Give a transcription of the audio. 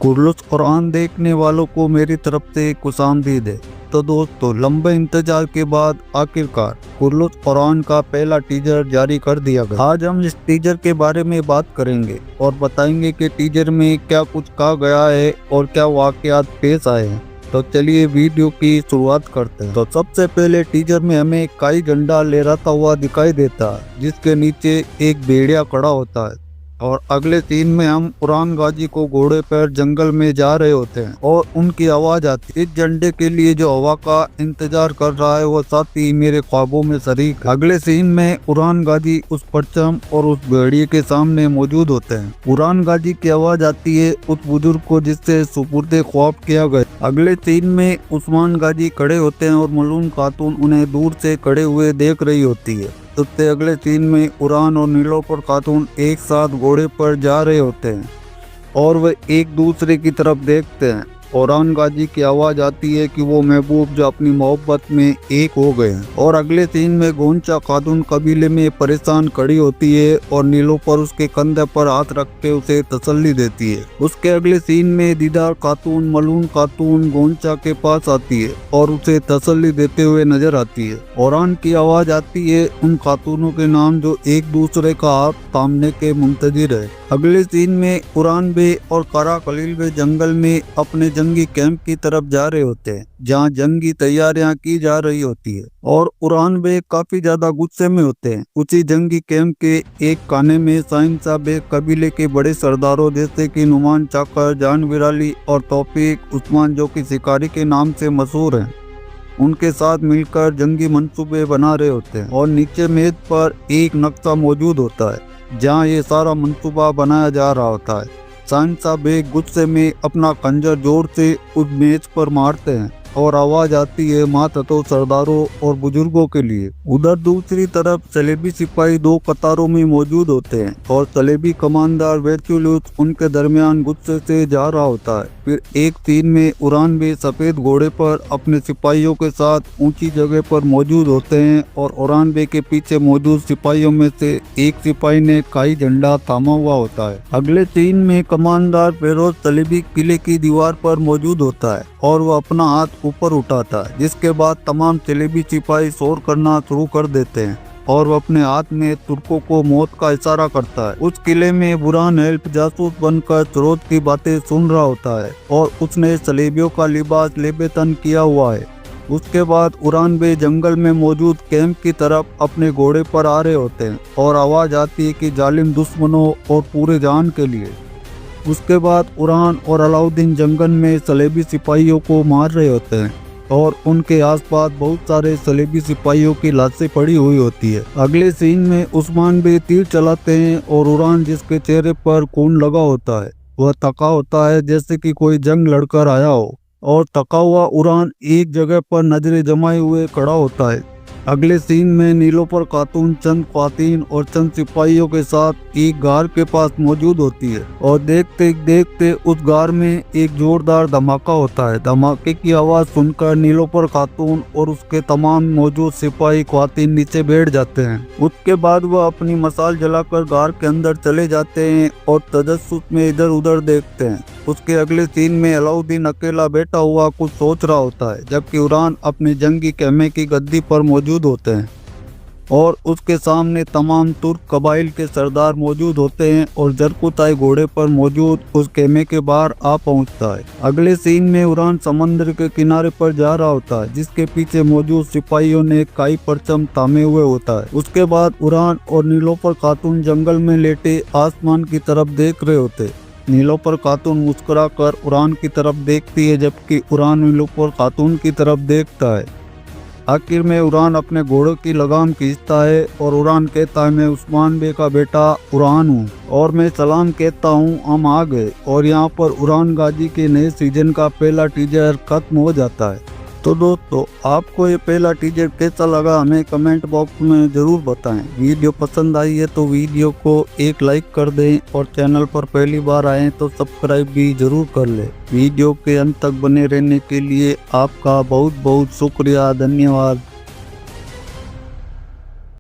खुर्लुस कुरान देखने वालों को मेरी तरफ से खुशामदीद है। तो दोस्तों, लंबे इंतजार के बाद आखिरकार खुर्लुस कुरान का पहला टीजर जारी कर दिया गया। आज हम इस टीजर के बारे में बात करेंगे और बताएंगे कि टीजर में क्या कुछ कहा गया है और क्या वाकयात पेश आए हैं। तो चलिए वीडियो की शुरुआत करते हैं। तो सबसे पहले टीजर में हमें काई झंडा लहराता हुआ दिखाई देता है, जिसके नीचे एक भेड़िया खड़ा होता है। और अगले सीन में हम कुरान गाजी को घोड़े पर जंगल में जा रहे होते हैं और उनकी आवाज आती है। इस झंडे के लिए जो हवा का इंतजार कर रहा है वो साथी मेरे ख्वाबों में शरीक। अगले सीन में कुरान गाजी उस परचम और उस भेड़िए के सामने मौजूद होते हैं। कुरान गाजी की आवाज आती है उस बुजुर्ग को जिससे सुपुर्दे ख्वाब किया गया। अगले सीन में उस्मान गाजी खड़े होते हैं और मलून खातून उन्हें दूर से खड़े हुए देख रही होती है। उससे अगले सीन में कुरान और नीलोफर खातून एक साथ घोड़े पर जा रहे होते हैं और वे एक दूसरे की तरफ देखते हैं। कुरान गाजी की आवाज आती है कि वो महबूब जो अपनी मोहब्बत में एक हो गए हैं। और अगले सीन में गोंचा खातून कबीले में परेशान खड़ी होती है और नीलोफर उसके कंधे पर हाथ रख के उसे तसल्ली देती है। उसके अगले सीन में दीदार खातून मलून खातून गोंचा के पास आती है और उसे तसल्ली देते हुए नजर आती है। कुरान की आवाज आती है उन खातूनों के नाम जो एक दूसरे का हाथ थामने के मुंतजिर है। अगले सीन में कुरान बे और करा खलील बे जंगल में अपने जंगी कैंप की तरफ जा रहे होते हैं, जहां जंगी तैयारियां की जा रही होती है। और कुरान बे काफी ज्यादा गुस्से में होते हैं। उसी जंगी कैंप के एक खाने में साहिंसा बे कबीले के बड़े सरदारों जैसे कि नुमान चाकर, जान विराली और तौफीक उस्मान, जो कि शिकारी के नाम से मशहूर हैं, उनके साथ मिलकर जंगी मंसूबे बना रहे होते हैं। और नीचे मेज पर एक नक्शा मौजूद होता है जहां ये सारा मंसूबा बनाया जा रहा होता है। साहिंसा बेग गुस्से में अपना खंजर जोर से उस मेज पर मारते हैं और आवाज आती है मात तो सरदारों और बुजुर्गों के लिए। उधर दूसरी तरफ सलेबी सिपाही दो कतारों में मौजूद होते हैं और सलेबी कमांडर वेचुलुस उनके दरमियान गुस्से से जा रहा होता है। फिर एक सीन में कुरान भी सफेद घोड़े पर अपने सिपाहियों के साथ ऊंची जगह पर मौजूद होते हैं और कुरान बे के पीछे मौजूद सिपाहियों में से एक सिपाही ने काई झंडा थामा हुआ होता है। अगले सीन में कमांडर फेरोज सलेबी किले की दीवार पर मौजूद होता है और वह अपना हाथ ऊपर उठाता है, जिसके बाद तमाम सलेबी सिपाही शोर करना शुरू कर देते हैं और वह अपने हाथ में तुर्कों को मौत का इशारा करता है। उस किले में बुरहान हेल्प जासूस बनकर स्रोत की बातें सुन रहा होता है और उसने सलेबियों का लिबास लेबेतन किया हुआ है। उसके बाद कुरान बे जंगल में मौजूद कैंप की तरफ अपने घोड़े पर आ रहे होते हैं और आवाज आती है कि जालिम दुश्मनों और पूरे जान के लिए। उसके बाद कुरान और अलाउद्दीन जंगल में सलेबी सिपाहियों को मार रहे होते हैं और उनके आसपास बहुत सारे सलेबी सिपाहियों की लाशें पड़ी हुई होती है। अगले सीन में उस्मान भी तीर चलाते हैं और कुरान, जिसके चेहरे पर खून लगा होता है, वह थका होता है जैसे कि कोई जंग लड़कर आया हो। और थका हुआ कुरान एक जगह पर नजरें जमाए हुए खड़ा होता है। अगले सीन में नीलोफर खातून चंद ख्वातीन और चंद सिपाहियों के साथ एक गार के पास मौजूद होती है और देखते देखते उस गार में एक जोरदार धमाका होता है। धमाके की आवाज सुनकर नीलोफर खातून और उसके तमाम मौजूद सिपाही ख्वातीन नीचे बैठ जाते हैं। उसके बाद वह अपनी मसाल जलाकर गार के अंदर चले जाते हैं और तजस्सुस में इधर उधर देखते हैं। उसके अगले सीन में अलाउद्दीन अकेला बैठा हुआ कुछ सोच रहा होता है, जबकि कुरान अपने जंगी खेमे की गद्दी पर मौजूद होते हैं और उसके सामने तमाम तुर्क कबाइल के सरदार मौजूद होते हैं और जरकुताई घोड़े पर मौजूद उस खेमे के बाहर आ पहुंचता है। अगले सीन में कुरान समंदर के किनारे पर जा रहा होता है, जिसके पीछे मौजूद सिपाहियों ने काई परचम थामे हुए होता है। उसके बाद कुरान और नीलोफर खातून जंगल में लेटे आसमान की तरफ देख रहे होते। नीलोफर खातून मुस्कुराकर कुरान की तरफ देखती है, जबकि कुरान नीलोफर खातून की तरफ देखता है। आखिर में कुरान अपने घोड़े की लगाम खींचता है और कुरान कहता है मैं उस्मान बे का बेटा कुरान हूँ और मैं सलाम कहता हूँ हम आ गए। और यहाँ पर कुरान गाजी के नए सीजन का पहला टीजर खत्म हो जाता है। तो दोस्तों, आपको ये पहला टीजर कैसा लगा हमें कमेंट बॉक्स में ज़रूर बताएं। वीडियो पसंद आई है तो वीडियो को एक लाइक कर दें और चैनल पर पहली बार आएँ तो सब्सक्राइब भी ज़रूर कर लें। वीडियो के अंत तक बने रहने के लिए आपका बहुत बहुत शुक्रिया, धन्यवाद।